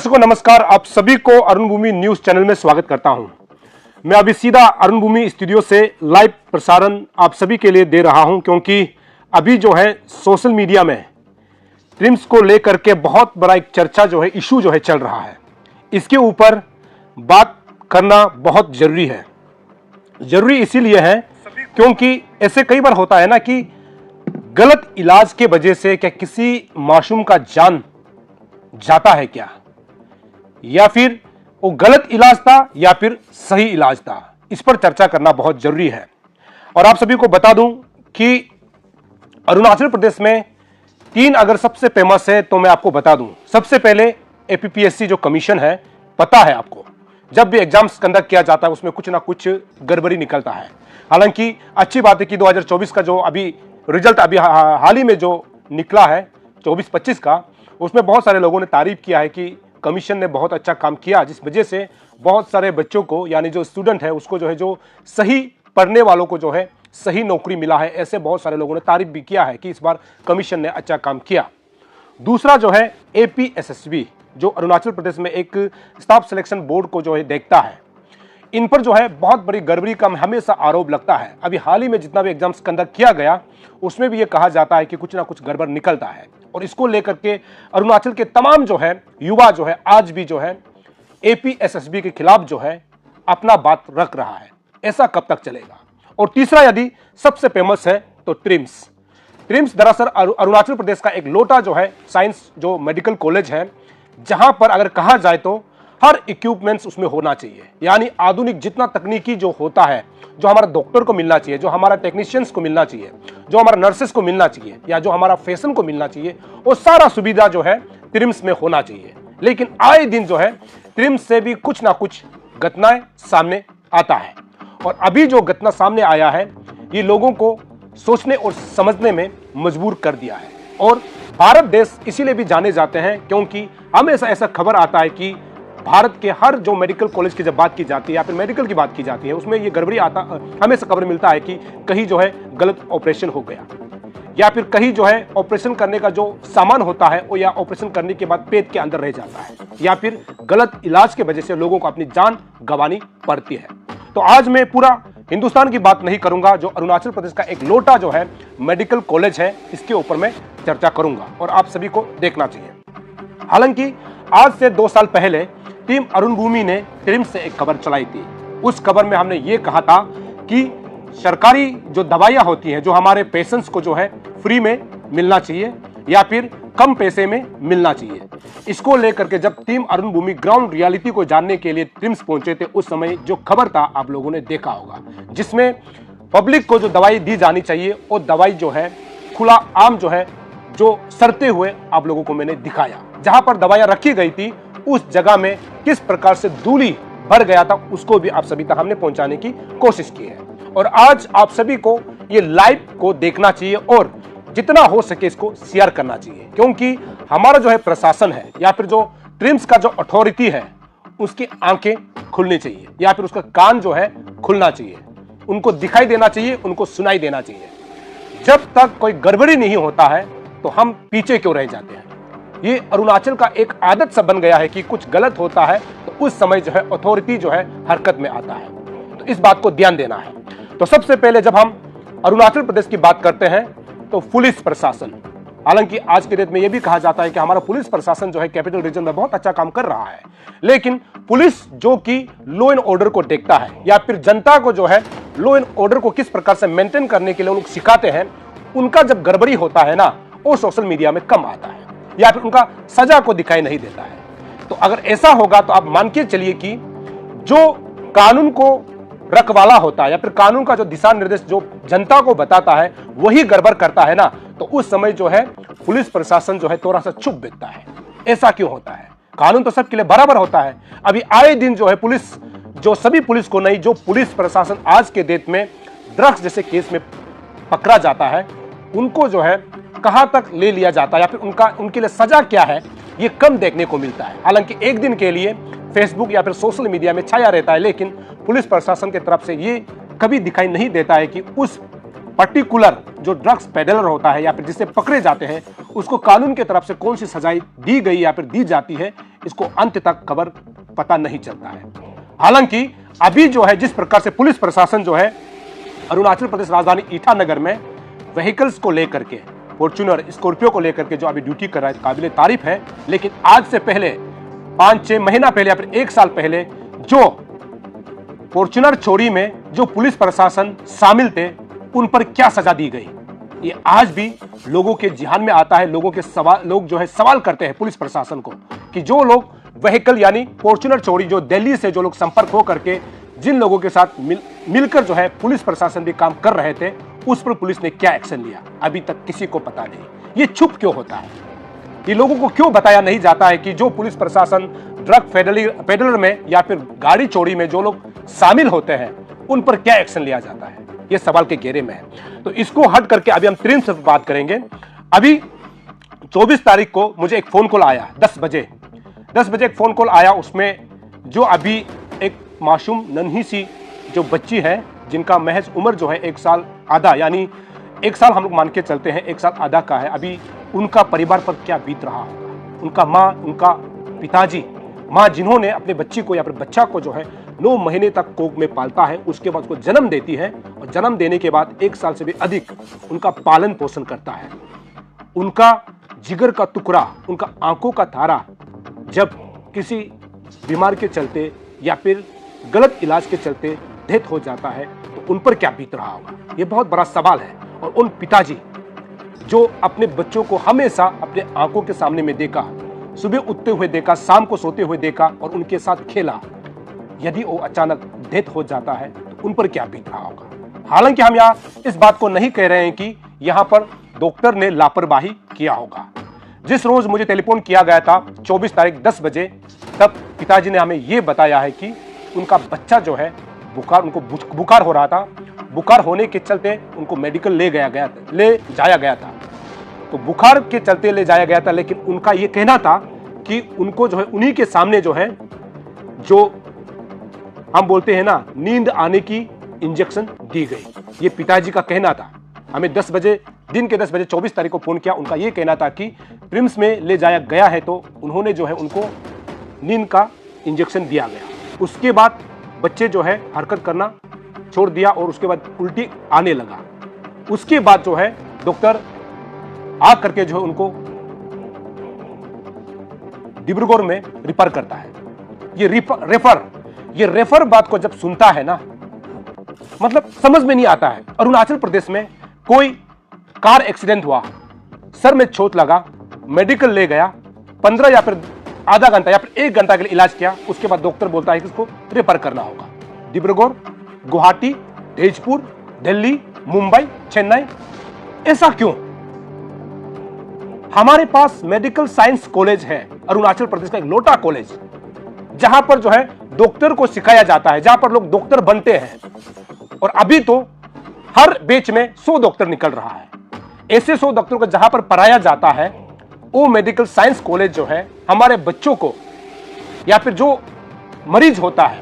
दर्शकों नमस्कार, आप सभी को अरुण भूमि न्यूज चैनल में स्वागत करता हूं। मैं अभी सीधा अरुण भूमि स्टूडियो से लाइव प्रसारण आप सभी के लिए दे रहा हूं, क्योंकि अभी जो है सोशल मीडिया में ट्रिम्स को लेकर के बहुत बड़ा एक चर्चा जो है, इशू जो है चल रहा है। इसके ऊपर बात करना बहुत जरूरी है। जरूरी इसीलिए है क्योंकि ऐसे कई बार होता है ना कि गलत इलाज के वजह से क्या किसी मासूम का जान जाता है क्या, या फिर वो गलत इलाज था या फिर सही इलाज था। इस पर चर्चा करना बहुत जरूरी है। और आप सभी को बता दूं कि अरुणाचल प्रदेश में 3 अगर सबसे फेमस है तो मैं आपको बता दूं। सबसे पहले एपीपीएससी जो कमीशन है, पता है आपको, जब भी एग्जाम्स कंडक्ट किया जाता है उसमें कुछ ना कुछ गड़बड़ी निकलता है। हालांकि अच्छी बात है कि 2024 का जो अभी रिजल्ट अभी हाल ही में जो निकला है 24-25 का, उसमें बहुत सारे लोगों ने तारीफ किया है कि कमीशन ने बहुत अच्छा काम किया, जिस वजह से बहुत सारे बच्चों को, यानी जो स्टूडेंट है उसको जो है, जो सही पढ़ने वालों को जो है सही नौकरी मिला है। ऐसे बहुत सारे लोगों ने तारीफ भी किया है कि इस बार कमीशन ने अच्छा काम किया। दूसरा जो है एपीएसएसबी, जो अरुणाचल प्रदेश में एक स्टाफ सिलेक्शन बोर्ड को जो है देखता है, इन पर जो है बहुत बड़ी गड़बड़ी का हमेशा आरोप लगता है। अभी हाल ही में जितना भी एग्जाम्स कंडक्ट किया गया उसमें भी ये कहा जाता है कि कुछ ना कुछ गड़बड़ निकलता है। और इसको लेकर के अरुणाचल के तमाम जो है युवा जो है आज भी जो है एपीएसएसबी के खिलाफ जो है अपना बात रख रहा है। ऐसा कब तक चलेगा। और तीसरा यदि सबसे फेमस है तो ट्रिम्स दरअसल अरुणाचल प्रदेश का एक लोटा जो है साइंस जो मेडिकल कॉलेज है, जहां पर अगर कहा जाए तो हर इक्विपमेंट्स उसमें होना चाहिए, यानी आधुनिक जितना तकनीकी जो होता है, जो हमारा डॉक्टर को मिलना चाहिए, जो हमारा टेक्नीशियंस को मिलना चाहिए, जो हमारा नर्सेस को मिलना चाहिए, या जो हमारा फैशन को मिलना चाहिए, वो सारा सुविधा जो है ट्रिम्स में होना चाहिए। लेकिन आए दिन जो है ट्रिम्स से भी कुछ ना कुछ घटनाएं सामने आता है। और अभी जो घटना सामने आया है ये लोगों को सोचने और समझने में मजबूर कर दिया है। और भारत देश इसीलिए भी जाने जाते हैं क्योंकि हमेशा ऐसा खबर आता है कि भारत के हर जो मेडिकल कॉलेज की जब बात की जाती है या फिर मेडिकल की बात की जाती है, उसमें ये गड़बड़ी आता, हमेशा खबर मिलता है कि कहीं जो है गलत ऑपरेशन हो गया, या फिर कहीं जो है ऑपरेशन करने का जो सामान होता है वो या ऑपरेशन करने के बाद पेट के अंदर रह जाता है, या फिर गलत इलाज की वजह से लोगों को अपनी जान गंवानी पड़ती है। तो आज मैं पूरा हिंदुस्तान की बात नहीं करूंगा, जो अरुणाचल प्रदेश का एक लोटा जो है मेडिकल कॉलेज है, इसके ऊपर मैं चर्चा करूंगा और आप सभी को देखना चाहिए। हालांकि आज से 2 साल पहले टीम अरुण भूमि ने ट्रिम्स से एक खबर चलाई थी। उस खबर में हमने ये कहा था कि सरकारी जो दवाइयां होती हैं, जो हमारे पेशेंट्स को जो है फ्री में मिलना चाहिए या फिर कम पैसे में मिलना चाहिए। इसको लेकर के जब टीम अरुण भूमि ग्राउंड रियलिटी को जानने के लिए ट्रिम्स पहुंचे थे, उस समय जो खबर था आप लोगों ने देखा होगा, जिसमें पब्लिक को जो दवाई दी जानी चाहिए वो दवाई जो है खुला आम जो है, जो सड़ते हुए आप लोगों को मैंने दिखाया। जहां पर दवाइयां रखी गई थी उस जगह में किस प्रकार से धूली भर गया था, उसको भी आप सभी तक हमने पहुंचाने की कोशिश की है। और आज आप सभी को ये लाइव को देखना चाहिए और जितना हो सके इसको शेयर करना चाहिए, क्योंकि हमारा जो है प्रशासन है या फिर जो ट्रिम्स का जो अथॉरिटी है, उसकी आंखें खुलनी चाहिए या फिर उसका कान जो है खुलना चाहिए, उनको दिखाई देना चाहिए, उनको सुनाई देना चाहिए। जब तक कोई गड़बड़ी नहीं होता है तो हम पीछे क्यों रह जाते हैं। ये अरुणाचल का एक आदत सा बन गया है कि कुछ गलत होता है तो उस समय जो है अथॉरिटी जो है हरकत में आता है। तो इस बात को ध्यान देना है। तो सबसे पहले जब हम अरुणाचल प्रदेश की बात करते हैं तो पुलिस प्रशासन, हालांकि आज के डेट में यह भी कहा जाता है कि हमारा पुलिस प्रशासन जो है कैपिटल रीजन में बहुत अच्छा काम कर रहा है, लेकिन पुलिस जो कि लॉ एंड ऑर्डर को देखता है या फिर जनता को जो है लॉ एंड ऑर्डर को किस प्रकार से मेंटेन करने के लिए लोग सिखाते हैं, उनका जब गड़बड़ी होता है ना, वो सोशल मीडिया में कम आता है या फिर उनका सजा को दिखाई नहीं देता है। तो अगर ऐसा होगा तो आप मान के चलिए कि जो कानून को रखवाला होता है या फिर कानून का जो दिशा निर्देश जो जनता को बताता है वही गड़बड़ करता है ना, तो उस समय जो है पुलिस प्रशासन जो है थोड़ा सा चुप बैठता है। ऐसा क्यों होता है? कानून तो सबके लिए बराबर होता है। अभी आए दिन जो है पुलिस, जो सभी पुलिस को नहीं, जो पुलिस प्रशासन आज के डेट में ड्रग्स जैसे केस में पकड़ा जाता है, उनको जो है कहां तक ले लिया जाता है या फिर उनके लिए सजा क्या है, ये कम देखने को मिलता है। हालांकि एक दिन के लिए फेसबुक या फिर सोशल मीडिया में छाया रहता है, लेकिन पुलिस प्रशासन की तरफ से ये कभी दिखाई नहीं देता है कि उस पर्टिकुलर जो ड्रग्स पेडलर होता है या फिर जिससे पकड़े जाते हैं उसको कानून की तरफ से कौन सी सजाएं दी गई या फिर दी जाती है, इसको अंत तक खबर पता नहीं चलता है। हालांकि अभी जो है जिस प्रकार से पुलिस प्रशासन जो है अरुणाचल प्रदेश राजधानी ईटानगर में व्हीकल्स को लेकर के, फॉर्च्यूनर स्कॉर्पियो को लेकर के जो अभी ड्यूटी कर रहा है, काबिले तारीफ है। लेकिन आज से पहले 5-6 महीना पहले या फिर 1 साल पहले जो फॉर्च्यूनर चोरी में जो पुलिस प्रशासन शामिल थे उन पर क्या सजा दी गई, ये आज भी लोगों के ध्यान में आता है। लोग जो है सवाल करते हैं पुलिस प्रशासन को कि जो लोग व्हीकल यानी फॉर्च्यूनर चोरी जो दिल्ली से जो लोग संपर्क हो करके जिन लोगों के साथ मिलकर जो है पुलिस प्रशासन भी काम कर रहे थे, उस पर पुलिस ने क्या एक्शन लिया अभी तक किसी को पता नहीं। ये चुप क्यों होता है, ये लोगों को क्यों बताया नहीं जाता है कि जो पुलिस प्रशासन ड्रग पेडलर में या फिर गाड़ी चोरी में जो लोग शामिल होते हैं उन पर क्या एक्शन लिया जाता है, ये सवाल के घेरे में है। तो इसको हट करके अभी हम त्रिम्स पर बात करेंगे। अभी 24 तारीख को मुझे एक फोन कॉल आया 10 बजे एक फोन कॉल आया। उसमें जो अभी एक मासूम नन्ही सी जो बच्ची है जिनका महज उम्र जो है 1 साल आधा, यानी 1 साल हम लोग मान के चलते हैं 1 साल आधा का है, अभी उनका परिवार पर क्या बीत रहा होगा। उनका माँ, उनका पिताजी, माँ जिन्होंने अपने बच्ची को या फिर बच्चा को जो है 9 महीने तक कोख में पालता है, उसके बाद उसको जन्म देती है और जन्म देने के बाद 1 साल से भी अधिक उनका पालन पोषण करता है। उनका जिगर का टुकड़ा, उनका आंखों का तारा जब किसी बीमार के चलते या फिर गलत इलाज के चलते डेथ हो जाता है तो उन पर क्या बीत रहा होगा, ये बहुत बड़ा सवाल है। और उन पिताजी जो अपने बच्चों को हमेशा अपने आंखों के सामने में देखा, सुबह उठते हुए देखा, शाम को सोते हुए देखा और उनके साथ खेला, यदि वो अचानक डेथ हो जाता है तो उन पर क्या बीत रहा होगा। हालांकि हम यहाँ इस बात को नहीं कह रहे हैं कि यहाँ पर डॉक्टर ने लापरवाही किया होगा। जिस रोज मुझे टेलीफोन किया गया था 24 तारीख 10 बजे, तब पिताजी ने हमें यह बताया है कि उनका बच्चा जो है उनको बुखार हो रहा था, बुखार होने के चलते उनको मेडिकल ले जाया गया था। तो बुखार के चलते ले जाया गया था, लेकिन उनका यह कहना था कि उनको जो है उन्हीं के सामने जो है जो हम बोलते हैं ना नींद आने की इंजेक्शन दी गई, ये पिताजी का कहना था। हमें 10 बजे दिन के 10 बजे 24 तारीख को फोन किया, उनका यह कहना था कि ट्रिम्स में ले जाया गया है तो उन्होंने जो है उनको नींद का इंजेक्शन दिया गया। उसके बाद बच्चे जो है हरकत करना छोड़ दिया और उसके बाद उल्टी आने लगा। उसके बाद जो है डॉक्टर आ करके जो है उनको डिब्रूगढ़ में रिफर करता है। ये रेफर बात को जब सुनता है ना, मतलब समझ में नहीं आता है। अरुणाचल प्रदेश में कोई कार एक्सीडेंट हुआ, सर में चोट लगा, मेडिकल ले गया, 15 या फिर आधा घंटा या फिर 1 घंटा के लिए इलाज किया, उसके बाद डॉक्टर बोलता है कि इसको रेफर करना होगा डिब्रूगढ़, गुवाहाटी, तेजपुर, दिल्ली, मुंबई, चेन्नई। ऐसा क्यों? हमारे पास मेडिकल साइंस कॉलेज है, अरुणाचल प्रदेश का एक लोटा कॉलेज, जहां पर जो है डॉक्टर को सिखाया जाता है, जहां पर लोग डॉक्टर बनते हैं। और अभी तो हर बैच में 100 डॉक्टर निकल रहा है। ऐसे 100 डॉक्टरों को जहां पर पढ़ाया जाता है, वो मेडिकल साइंस कॉलेज जो है हमारे बच्चों को या फिर जो मरीज होता है,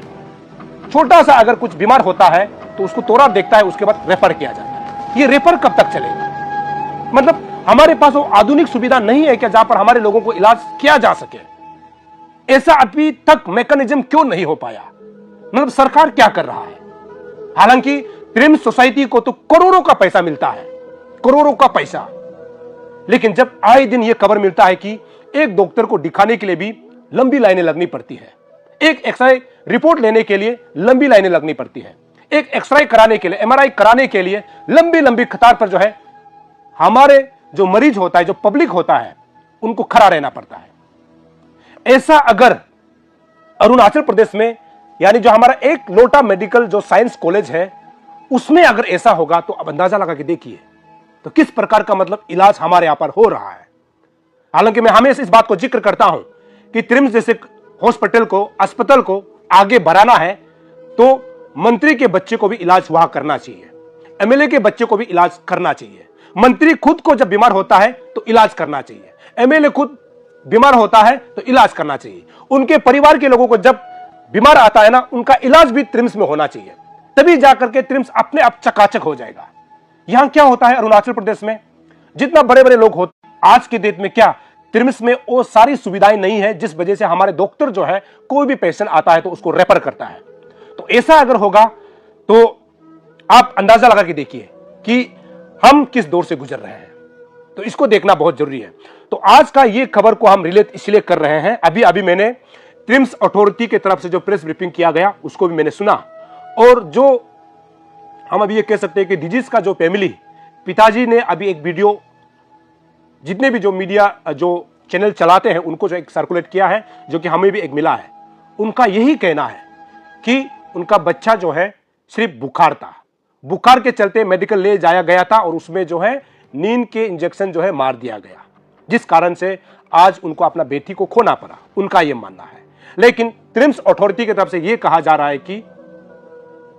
छोटा सा अगर कुछ बीमार होता है तो उसको तोड़ा देखता है, उसके बाद रेफर किया जाता है। ये रेफर कब तक चलेगा? मतलब हमारे पास वो आधुनिक सुविधा नहीं है क्या जहां पर हमारे लोगों को इलाज किया जा सके? ऐसा अभी तक मैकेनिज्म क्यों नहीं हो पाया? मतलब सरकार क्या कर रहा है? हालांकि ट्रिम्स सोसाइटी को तो करोड़ों का पैसा मिलता है, करोड़ों का पैसा, लेकिन जब आए दिन यह खबर मिलता है कि एक डॉक्टर को दिखाने के लिए भी लंबी लाइनें लगनी पड़ती है, एक एक्सरे रिपोर्ट लेने के लिए लंबी लाइनें लगनी पड़ती है, एक एक्सरे कराने के लिए, एमआरआई कराने के लिए लंबी लंबी कतार पर जो है हमारे जो मरीज होता है, जो पब्लिक होता है, उनको खड़ा रहना पड़ता है। ऐसा अगर अरुणाचल प्रदेश में यानी जो हमारा एक लोटा मेडिकल जो साइंस कॉलेज है उसमें अगर ऐसा होगा तो अब अंदाजा लगा के देखिए तो किस प्रकार का मतलब इलाज हमारे यहां पर हो रहा है। हालांकि मैं हमेशा इस बात को जिक्र करता हूं कि ट्रिम्स जैसे हॉस्पिटल को, अस्पताल को आगे बढ़ाना है तो मंत्री के बच्चे को भी इलाज वहां करना चाहिए, एमएलए के बच्चे को भी इलाज करना चाहिए। मंत्री खुद को जब बीमार होता है तो इलाज करना चाहिए, एमएलए खुद बीमार होता है तो इलाज करना चाहिए। उनके परिवार के लोगों को जब बीमार आता है ना, उनका इलाज भी ट्रिम्स में होना चाहिए, तभी जाकर के ट्रिम्स अपने आप चकाचक हो जाएगा। यहां क्या होता है अरुणाचल प्रदेश में, जितना बड़े बड़े लोग होते आज के डेट में क्या ट्रिम्स में वो सारी सुविधाएं नहीं है, जिस वजह से हमारे डॉक्टर जो है कोई भी पेशेंट आता है तो उसको रेफर करता है। तो ऐसा अगर होगा तो आप अंदाजा लगा के देखिए कि हम किस दौर से गुजर रहे हैं। तो इसको देखना बहुत जरूरी है। तो आज का ये खबर को हम रिलेट इसलिए कर रहे हैं, अभी अभी मैंने ट्रिम्स अथॉरिटी की तरफ से जो प्रेस ब्रीफिंग किया गया उसको भी मैंने सुना, और जो हम अभी ये कह सकते हैं कि डिजीज का जो फैमिली, पिताजी ने अभी एक वीडियो जितने भी जो मीडिया जो चैनल चलाते हैं उनको जो एक सर्कुलेट किया है, जो कि हमें भी एक मिला है। उनका यही कहना है कि उनका बच्चा जो है सिर्फ बुखार था, बुखार के चलते मेडिकल ले जाया गया था और उसमें जो है नींद के इंजेक्शन जो है मार दिया गया, जिस कारण से आज उनको अपना बेटी को खोना पड़ा, उनका यह मानना है। लेकिन ट्रिम्स अथॉरिटी की तरफ से यह कहा जा रहा है कि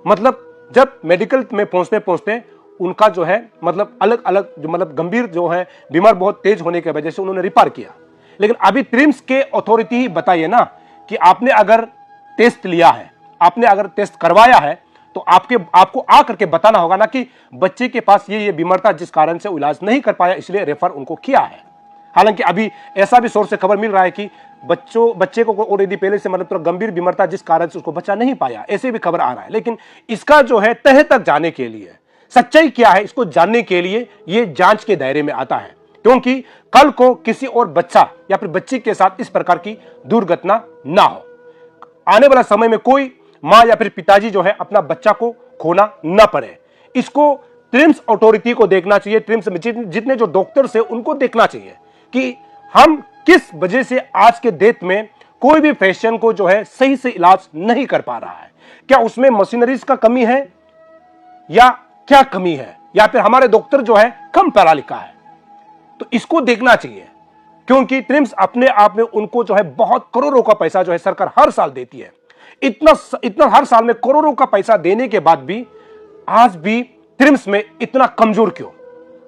मतलब जब मेडिकल में पहुंचते पहुंचते उनका जो है मतलब अलग अलग जो मतलब गंभीर जो है बीमार बहुत तेज होने की वजह से उन्होंने रिफर किया। लेकिन अभी ट्रिम्स के अथॉरिटी ही बताइए ना कि आपने अगर टेस्ट लिया है, आपने अगर टेस्ट करवाया है, तो आपको आ करके बताना होगा ना कि बच्चे के पास ये बीमार था जिस कारण से इलाज नहीं कर पाया, इसलिए रेफर उनको किया है। हालांकि अभी ऐसा भी सोर्स से खबर मिल रहा है कि बच्चे को ऑलरेडी पहले से मतलब थोड़ा गंभीर बीमार था जिस कारण से उसको बच्चा नहीं पाया, ऐसे भी खबर आ रहा है। लेकिन इसका जो है तह तक जाने के लिए, सच्चाई क्या है इसको जानने के लिए ये जांच के दायरे में आता है, क्योंकि कल को किसी और बच्चा या फिर बच्ची के साथ इस प्रकार की दुर्घटना ना हो, आने वाला समय में कोई मां या फिर पिताजी जो है अपना बच्चा को खोना ना पड़े। इसको ट्रिम्स अथॉरिटी को देखना चाहिए, ट्रिम्स में जितने जो डॉक्टर्स है उनको देखना चाहिए कि हम किस वजह से आज के डेट में कोई भी पेशेंट को जो है सही से इलाज नहीं कर पा रहा है। क्या उसमें मशीनरीज का कमी है या क्या कमी है, या फिर हमारे डॉक्टर जो है कम पढ़ा लिखा है? तो इसको देखना चाहिए, क्योंकि अपने आप में उनको जो है बहुत करोड़ों का पैसा जो है सरकार हर साल देती है। इतना हर साल में करोड़ों का पैसा देने के बाद भी आज भी ट्रिम्स में इतना कमजोर क्यों?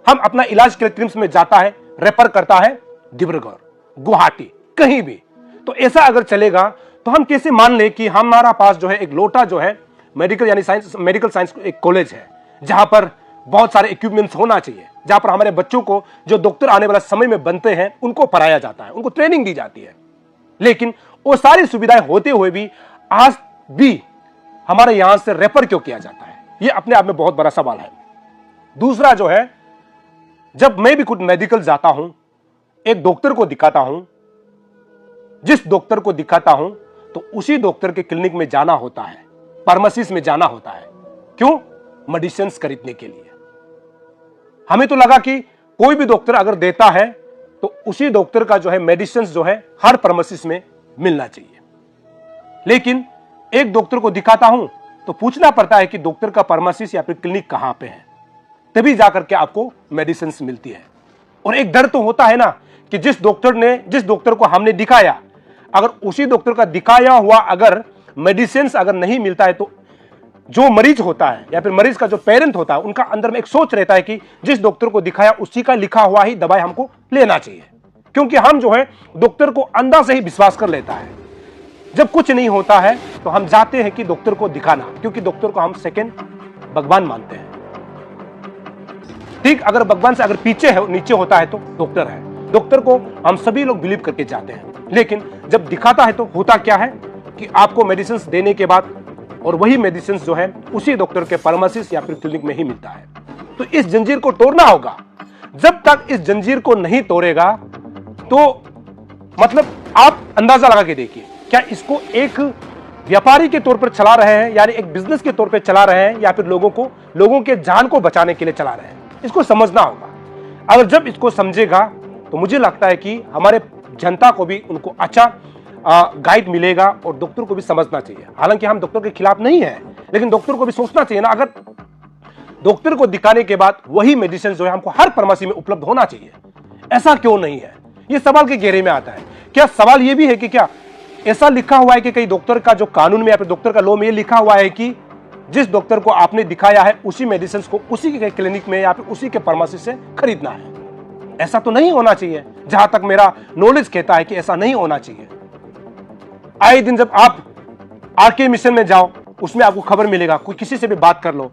हम अपना इलाज के लिए ट्रिम्स में जाता है, रेफर करता है डिब्रूगढ़, गुवाहाटी, कहीं भी। तो ऐसा अगर चलेगा तो हम कैसे मान ले कि हमारा पास जो है एक लोटा जो है मेडिकल साइंस एक कॉलेज है जहां पर बहुत सारे इक्विपमेंट्स होना चाहिए, जहां पर हमारे बच्चों को जो डॉक्टर आने वाला समय में बनते हैं उनको पढ़ाया जाता है, उनको ट्रेनिंग दी जाती है। लेकिन वो सारी सुविधाएं होते हुए भी आज भी हमारे यहां से रेफर क्यों किया जाता है, यह अपने आप में बहुत बड़ा सवाल है। दूसरा जो है, जब मैं भी कुछ मेडिकल जाता हूं, एक डॉक्टर को दिखाता हूं, जिस डॉक्टर को दिखाता हूं तो उसी डॉक्टर के क्लिनिक में जाना होता है, फार्मेसिस्ट में जाना होता है। क्यों? मेडिसिन खरीदने के लिए। हमें तो लगा कि कोई भी डॉक्टर अगर देता है तो उसी डॉक्टर का जो है मेडिसिन जो है हर फार्मेसिस्ट में मिलना चाहिए। लेकिन एक डॉक्टर को दिखाता हूं तो पूछना पड़ता है कि डॉक्टर का फार्मेसिस्ट या फिर क्लिनिक कहां पे है, तभी जाकर के आपको मेडिसिन मिलती है। और एक डर तो होता है ना कि जिस डॉक्टर को हमने दिखाया, अगर उसी डॉक्टर का दिखाया हुआ अगर मेडिसिन अगर नहीं मिलता है तो जो मरीज होता है या फिर मरीज का जो पेरेंट होता है उनका अंदर में एक सोच रहता है कि जिस डॉक्टर को दिखाया उसी का लिखा हुआ ही दवाई हमको लेना चाहिए, क्योंकि हम जो है डॉक्टर को अंदर से ही विश्वास कर लेता है। जब कुछ नहीं होता है तो हम जाते हैं कि डॉक्टर को दिखाना, क्योंकि डॉक्टर को हम सेकंड भगवान मानते हैं। ठीक, अगर भगवान से अगर नीचे होता है तो डॉक्टर है, डॉक्टर को हम सभी लोग बिलीव करके जाते हैं। लेकिन जब दिखाता है तो होता क्या है कि आपको मेडिसिन देने के बाद और वही मेडिसिन जो है उसी डॉक्टर के फार्मेसिस्ट या फिर क्लिनिक में ही मिलता है। तो इस जंजीर को तोड़ना होगा। जब तक इस जंजीर को नहीं तोड़ेगा तो मतलब आप अंदाजा लगा के देखिए, क्या इसको एक व्यापारी के तौर पर चला रहे हैं, यानी एक बिजनेस के तौर पर चला रहे हैं, या फिर लोगों के जान को बचाने के लिए चला रहे हैं? इसको समझना होगा। अगर जब इसको समझेगा तो मुझे लगता है कि हमारे जनता को भी उनको अच्छा गाइड मिलेगा और डॉक्टर को भी समझना चाहिए। हालांकि हम डॉक्टर के खिलाफ नहीं है, लेकिन डॉक्टर को भी सोचना चाहिए ना, अगर डॉक्टर को दिखाने के बाद वही मेडिसिन जो है हमको हर फार्मेसी में उपलब्ध होना चाहिए, ऐसा क्यों नहीं है? ये सवाल के घेरे में आता है। क्या सवाल ये भी है कि क्या ऐसा लिखा हुआ है कि कई डॉक्टर का जो कानून में या फिर डॉक्टर का लॉ में ये लिखा हुआ है कि जिस डॉक्टर को आपने दिखाया है उसी मेडिसिन को उसी के क्लिनिक में या फिर उसी के फार्मेसी से खरीदना है? ऐसा तो नहीं होना चाहिए। जहां तक मेरा नॉलेज कहता है कि ऐसा नहीं होना चाहिए। आए दिन जब आप आरके मिशन में जाओ, उसमें आपको खबर मिलेगा, कोई किसी से भी बात कर लो,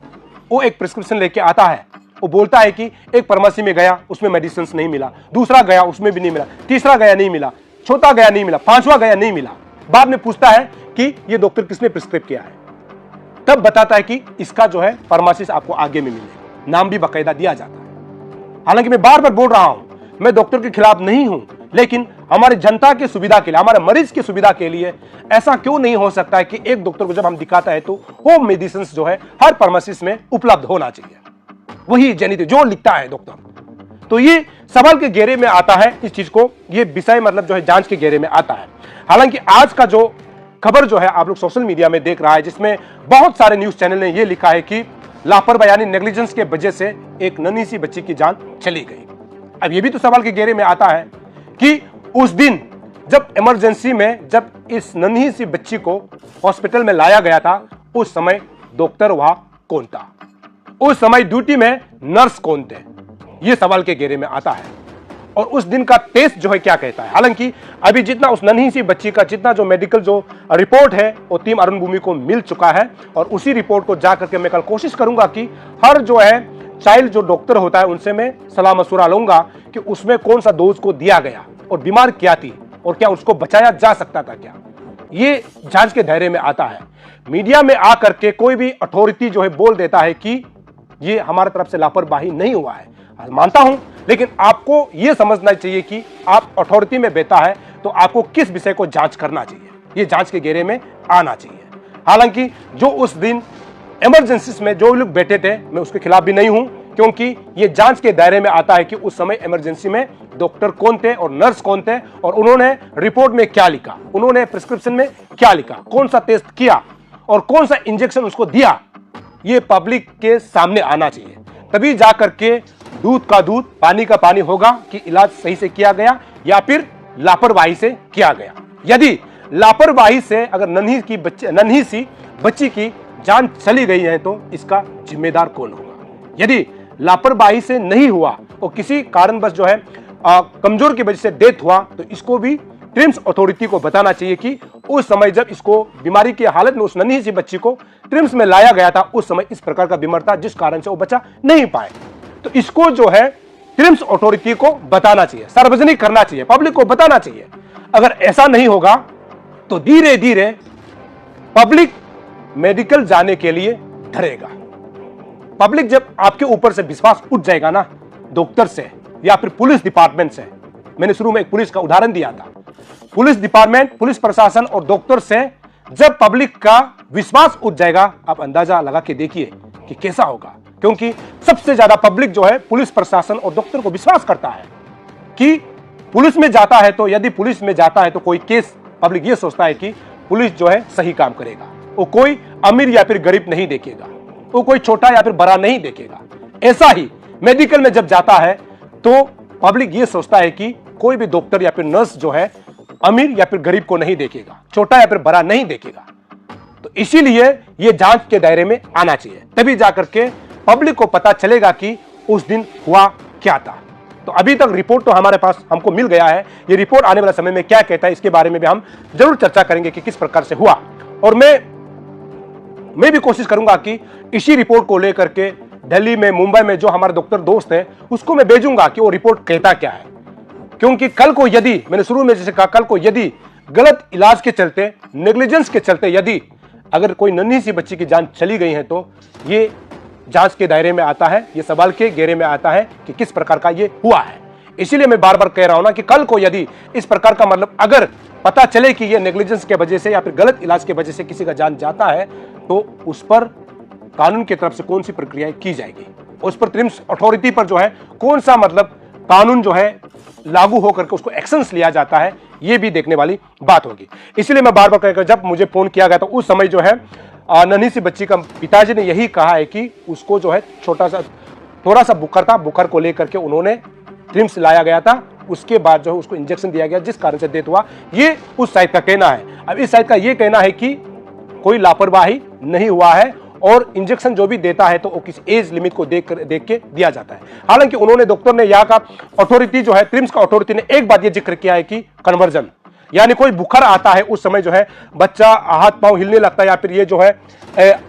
वो एक प्रिस्क्रिप्शन लेके आता है, वो बोलता है कि एक फार्मेसी में गया, उसमें मेडिसिन नहीं मिला, दूसरा गया, उसमें भी नहीं मिला, तीसरा गया नहीं मिला, चौथा गया नहीं मिला, पांचवा गया नहीं मिला। बाद में पूछता है कि ये डॉक्टर किसने प्रिस्क्राइब किया है, तब बताता है कि इसका जो है फार्मासिस्ट आपको आगे में मिलेगा, नाम भी बाकायदा दिया जाता है। हालांकि मैं बार बार बोल रहा हूं, मैं डॉक्टर के खिलाफ नहीं हूं, लेकिन हमारे जनता की सुविधा के लिए, हमारे मरीज की सुविधा के लिए ऐसा क्यों नहीं हो सकता है कि एक डॉक्टर को जब हम दिखाता है तो होम मेडिसिन जो है हर फार्मेसिस्ट में उपलब्ध होना चाहिए, वही जनित जो लिखता है डॉक्टर। तो ये सवाल के घेरे में आता है इस चीज को, ये विषय मतलब जो है जांच के घेरे में आता है। हालांकि आज का जो खबर जो है आप लोग सोशल मीडिया में देख रहा है, जिसमें बहुत सारे न्यूज चैनल ने यह लिखा है कि लापरवाही यानी नेग्लिजेंस के वजह से एक नन्ही सी बच्ची की जान चली गई। अब ये भी तो सवाल के घेरे में आता है कि उस दिन जब इमरजेंसी में जब इस नन्ही सी बच्ची को हॉस्पिटल में लाया गया था, उस समय डॉक्टर वहां कौन था, उस समय ड्यूटी में नर्स कौन थे, यह सवाल के घेरे में आता है। और उस दिन का टेस्ट जो है क्या कहता है। हालांकि अभी जितना उस नन्ही सी बच्ची का जितना जो मेडिकल जो रिपोर्ट है वो टीम अरुण भूमि को मिल चुका है, और उसी रिपोर्ट को जाकर के मैं कल कोशिश करूंगा कि हर जो है चाइल्ड जो डॉक्टर होता है उनसे मैं सलाह मशुरा लूंगा कि उसमें कौन सा डोज को दिया गया और बीमार क्या थी और क्या उसको बचाया जा सकता था क्या, ये जांच के दायरे में आता है। मीडिया में आकर के कोई भी अथॉरिटी जो है बोल देता है कि ये हमारे तरफ से लापरवाही नहीं हुआ है, मानता हूं, लेकिन आपको यह समझना चाहिए कि आप अथॉरिटी में बैठा है तो आपको किस विषय को जांच करना चाहिए, यह जांच के घेरे में आना चाहिए। हालांकि जो उस दिन इमरजेंसी में जो लोग बैठे थे, मैं उसके खिलाफ भी नहीं हूं, क्योंकि यह जांच के दायरे में आता है कि उस समय इमरजेंसी में डॉक्टर कौन थे और नर्स कौन थे, और उन्होंने रिपोर्ट में क्या लिखा, उन्होंने प्रिस्क्रिप्शन में क्या लिखा, कौन सा टेस्ट किया और कौन सा इंजेक्शन उसको दिया, यह पब्लिक के सामने आना चाहिए। तभी जाकर के दूध का दूध पानी का पानी होगा कि इलाज सही से किया गया या फिर लापरवाही से किया गया। यदि लापरवाही से अगर नन्ही सी बच्ची की जान चली गई है तो इसका जिम्मेदार कौन होगा। यदि लापरवाही से नहीं हुआ और किसी कारणवश जो है कमजोर की वजह से डेथ हुआ तो इसको भी ट्रिम्स अथॉरिटी को बताना चाहिए कि उस समय जब इसको बीमारी की हालत में उस नन्ही सी बच्ची को ट्रिम्स में लाया गया था, उस समय इस प्रकार का बीमार था जिस कारण से वो बचा नहीं पाए। तो इसको जो है ट्रिम्स अथॉरिटी को बताना चाहिए, सार्वजनिक करना चाहिए, पब्लिक को बताना चाहिए। अगर ऐसा नहीं होगा तो धीरे धीरे पब्लिक मेडिकल जाने के लिए डरेगा। पब्लिक जब आपके ऊपर से विश्वास उठ जाएगा ना, डॉक्टर से या फिर पुलिस डिपार्टमेंट से, मैंने शुरू में एक पुलिस का उदाहरण दिया था, पुलिस डिपार्टमेंट, पुलिस प्रशासन और डॉक्टर से जब पब्लिक का विश्वास उठ जाएगा, आप अंदाजा लगा के देखिए कि कैसा होगा। क्योंकि सबसे ज्यादा पब्लिक जो है पुलिस प्रशासन और डॉक्टर को विश्वास करता है कि पुलिस में जाता है तो यदि पुलिस में जाता है तो कोई केस पब्लिक ये सोचता है कि पुलिस जो है सही काम करेगा, वो कोई अमीर या फिर गरीब नहीं देखेगा, वो कोई छोटा या फिर बड़ा नहीं देखेगा। ऐसा ही मेडिकल में जब जाता है तो पब्लिक ये सोचता है कि कोई भी डॉक्टर या फिर नर्स जो है अमीर या फिर गरीब को नहीं देखेगा, छोटा या फिर बड़ा नहीं देखेगा। तो इसीलिए ये जांच के दायरे में आना चाहिए, तभी जाकर के पब्लिक को पता चलेगा कि उस दिन हुआ क्या था। तो अभी तक रिपोर्ट तो हमारे पास हमको मिल गया है, ये रिपोर्ट आने वाले समय में क्या कहता है इसके बारे में भी हम जरूर चर्चा करेंगे कि किस प्रकार से हुआ। और मैं भी कोशिश करूंगा कि इसी रिपोर्ट को लेकर के दिल्ली में, मुंबई में जो हमारे डॉक्टर दोस्त हैं उसको मैं भेजूंगा कि वो रिपोर्ट कहता क्या है। क्योंकि कल को यदि, मैंने शुरू में जैसे कहा, कल को यदि गलत इलाज के चलते, नेग्लिजेंस के चलते यदि अगर कोई नन्ही सी बच्ची की जान चली गई है तो ये जांच के दायरे में आता है, ये सवाल के घेरे में आता है कि किस प्रकार का ये हुआ है। इसीलिए मैं बार बार कह रहा हूं ना कि कल को यदि इस प्रकार का मतलब अगर पता चले कि ये नेग्लिजेंस के वजह से या फिर गलत इलाज के वजह से किसी का जान जाता है तो उस पर कानून की तरफ से कौन सी प्रक्रियाएं की जाएगी, उस पर ट्रिम्स अथॉरिटी पर जो है कौन सा मतलब कानून जो है लागू होकर के उसको एक्शंस लिया जाता है, ये भी देखने वाली बात होगी। इसलिए मैं बार बार कहकर, जब मुझे फोन किया गया तो उस समय जो है नन्ही सी बच्ची का पिताजी ने यही कहा है कि उसको जो है थोड़ा सा बुखार था, बुखार को लेकर के उन्होंने ट्रिम्स लाया गया था, उसके बाद जो है उसको इंजेक्शन दिया गया जिस कारण से डेथ हुआ, ये उस साइड का कहना है। अब इस साइड का ये कहना है कि कोई लापरवाही नहीं हुआ है और इंजेक्शन जो भी देता है तो वो किसी एज लिमिट को देख के दिया जाता है। हालांकि उन्होंने, डॉक्टर ने, यहाँ का अथॉरिटी जो है, ट्रिम्स का अथॉरिटी ने एक बात ये जिक्र किया है कि कन्वर्जन, यानी कोई बुखार आता है उस समय जो है बच्चा हाथ पांव हिलने लगता है या फिर ये जो है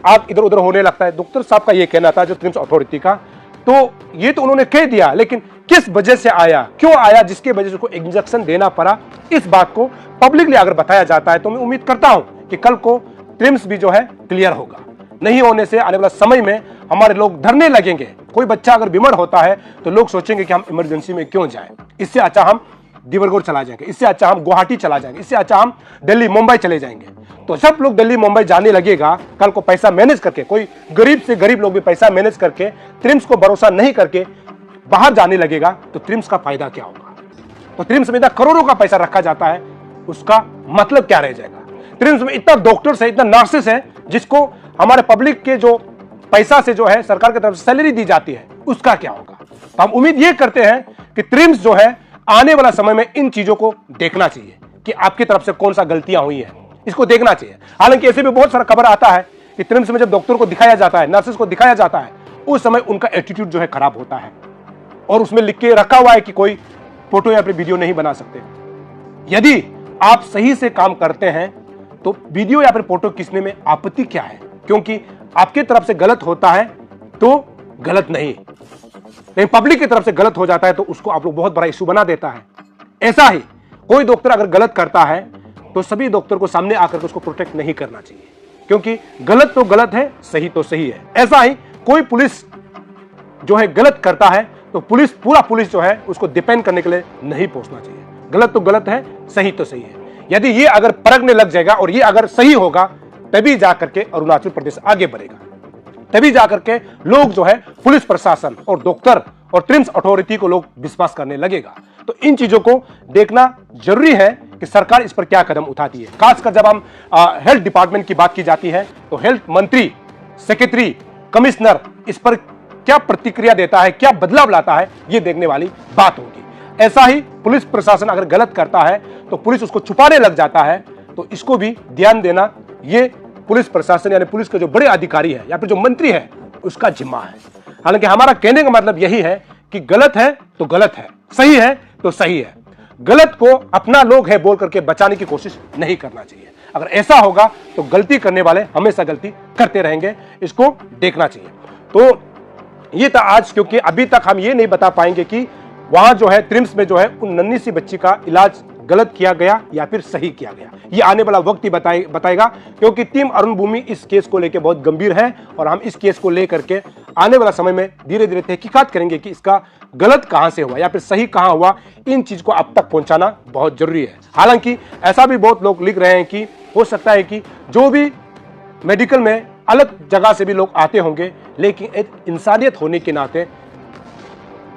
आंख इधर उधर होने लगता है। डॉक्टर साहब का ये कहना था, जो ट्रिम्स अथॉरिटी का, तो ये तो उन्होंने कह दिया, लेकिन किस वजह से आया, क्यों आया, जिसके वजह से उसको इंजेक्शन देना पड़ा, इस बात को पब्लिकली अगर बताया जाता है तो मैं उम्मीद करता हूं कि कल को ट्रिम्स भी जो है क्लियर होगा। नहीं होने से आने वाला समय में हमारे लोग धरने लगेंगे। कोई बच्चा अगर बीमार होता है तो लोग सोचेंगे कि हम इमरजेंसी में क्यों जाएं, इससे अच्छा हम डिब्रूगढ़ चला जाएंगे, इससे अच्छा हम गुवाहाटी चला जाएंगे, इससे अच्छा हम दिल्ली मुंबई चले जाएंगे। तो सब लोग दिल्ली मुंबई जाने लगेगा, कल को पैसा मैनेज करके, कोई गरीब से गरीब लोग भी पैसा मैनेज करके ट्रिम्स को भरोसा नहीं करके बाहर जाने लगेगा, तो ट्रिम्स का फायदा क्या होगा? तो ट्रिम्स में इतना करोड़ों का पैसा रखा जाता है, उसका मतलब क्या रह जाएगा? ट्रिम्स में इतना डॉक्टर्स है, इतना नर्सेस है, जिसको हमारे पब्लिक के जो पैसा से जो है सरकार की तरफ से सैलरी दी जाती है, उसका क्या होगा? तो हम उम्मीद ये करते हैं कि ट्रिम्स जो है आने वाला समय में इन चीजों को देखना चाहिए कि आपकी तरफ से कौन सा गलतियां हुई है, इसको देखना चाहिए। हालांकि ऐसे भी बहुत सारा खबर आता है कि ट्रिम्स में जब डॉक्टर को दिखाया जाता है, नर्सेस को दिखाया जाता है, उस समय उनका एटीट्यूड जो है खराब होता है और उसमें लिख के रखा हुआ है कि कोई फोटो या फिर वीडियो नहीं बना सकते। यदि आप सही से काम करते हैं तो वीडियो या फिर फोटो खींचने में आपत्ति क्या है? क्योंकि आपके तरफ से गलत होता है तो गलत नहीं, लेकिन पब्लिक की तरफ से गलत हो जाता है तो उसको आप लोग बहुत बड़ा इशू बना देता है। ऐसा ही कोई डॉक्टर अगर गलत करता है तो सभी डॉक्टर को सामने आकर के उसको प्रोटेक्ट नहीं करना चाहिए, क्योंकि गलत तो गलत है, सही तो सही है। ऐसा ही कोई पुलिस जो है गलत करता है तो पूरा पुलिस जो है उसको डिपेंड करने के लिए नहीं पहुंचना चाहिए। गलत तो गलत है, सही तो सही है। यदि ये अगर परखने लग जाएगा और ये अगर सही होगा, तभी जाकर के अरुणाचल प्रदेश आगे बढ़ेगा, तभी जाकर के लोग जो है पुलिस प्रशासन और डॉक्टर और ट्रिम्स अथॉरिटी को लोग विश्वास करने लगेगा। तो इन चीजों को देखना जरूरी है कि सरकार इस पर क्या कदम उठाती है। खासकर जब हम हेल्थ डिपार्टमेंट की बात की जाती है तो हेल्थ मंत्री, सेक्रेटरी, कमिश्नर इस पर क्या प्रतिक्रिया देता है, क्या बदलाव लाता है, ये देखने वाली बात होगी। ऐसा ही पुलिस प्रशासन अगर गलत करता है तो पुलिस उसको छुपाने लग जाता है, तो इसको भी ध्यान देना ये पुलिस प्रशासन यानी पुलिस के जो बड़े अधिकारी है या फिर जो मंत्री है उसका जिम्मा है। हालांकि हमारा कहने का मतलब यही है कि गलत है तो गलत है, सही है तो सही है। गलत को अपना लोग है बोल करके बचाने की कोशिश नहीं करना चाहिए। अगर ऐसा होगा तो गलती करने वाले हमेशा गलती करते रहेंगे, इसको देखना चाहिए। तो ये था आज, क्योंकि अभी तक हम ये नहीं बता पाएंगे कि वहां जो है ट्रिम्स में जो है उन नन्ही सी बच्ची का इलाज गलत किया गया या फिर सही किया गया। ये आने वाला वक्त ही बताएगा, क्योंकि टीम अरुण भूमि इस केस को लेकर बहुत गंभीर है और हम इस केस को लेकर के आने वाला समय में धीरे धीरे तहकीकात करेंगे कि इसका गलत कहां से हुआ या फिर सही कहां हुआ। इन चीज को अब तक पहुंचाना बहुत जरूरी है। हालांकि ऐसा भी बहुत लोग लिख रहे हैं कि हो सकता है कि जो भी मेडिकल में अलग जगह से भी लोग आते होंगे, लेकिन एक इंसानियत होने के नाते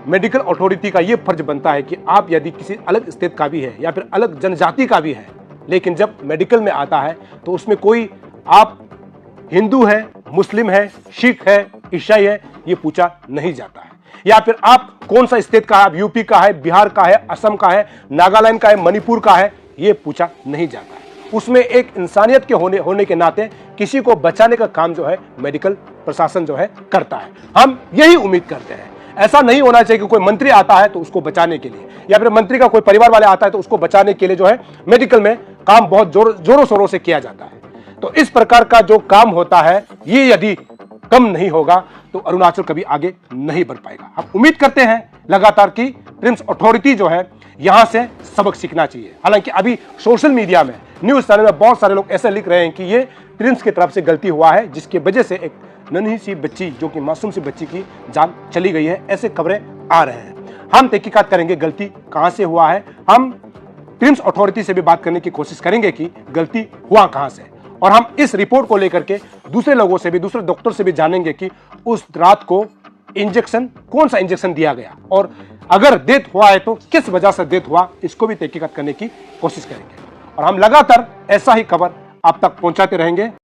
मेडिकल अथॉरिटी का यह फर्ज बनता है कि आप यदि किसी अलग स्टेट का भी है या फिर अलग जनजाति का भी है, लेकिन जब मेडिकल में आता है तो उसमें कोई आप हिंदू है, मुस्लिम है, सिख है, ईसाई है, ये पूछा नहीं जाता है। या फिर आप कौन सा स्टेट का है, आप यूपी का है, बिहार का है, असम का है, नागालैंड का है, मणिपुर का है, ये पूछा नहीं जाता है। उसमें एक इंसानियत के होने के नाते किसी को बचाने का काम जो है मेडिकल प्रशासन जो है करता है। हम यही उम्मीद करते हैं। ऐसा नहीं होना चाहिए कि कोई मंत्री आता है तो उसको बचाने के लिए, या फिर मंत्री का कोई परिवार वाले आता है तो उसको बचाने के लिए जो है मेडिकल में काम बहुत जोरों शोरों से किया जाता है। तो इस प्रकार का जो काम होता है ये यदि कम नहीं होगा तो अरुणाचल कभी आगे नहीं बढ़ पाएगा। हम उम्मीद करते हैं लगातार कि ट्रिम्स अथॉरिटी जो है यहां से सबक सीखना चाहिए। हालांकि अभी सोशल मीडिया में, न्यूज चैनल में बहुत सारे लोग ऐसे लिख रहे हैं कि ये ट्रिम्स की तरफ से गलती हुआ है, जिसकी वजह से एक नन्ही सी बच्ची, जो कि मासूम सी बच्ची की जान चली गई है। ऐसे खबरें आ रहे हैं। हम तहकीकात करेंगे गलती कहां से हुआ है। हम ट्रिम्स अथॉरिटी से भी बात करने की कोशिश करेंगे कि गलती हुआ कहां से, और हम इस रिपोर्ट को लेकर के दूसरे लोगों से भी, दूसरे डॉक्टर से भी जानेंगे कि उस रात को इंजेक्शन, कौन सा इंजेक्शन दिया गया, और अगर डेथ हुआ है तो किस वजह से डेथ हुआ, इसको भी तहकीकात करने की कोशिश करेंगे। और हम लगातार ऐसा ही खबर आप तक पहुंचाते रहेंगे।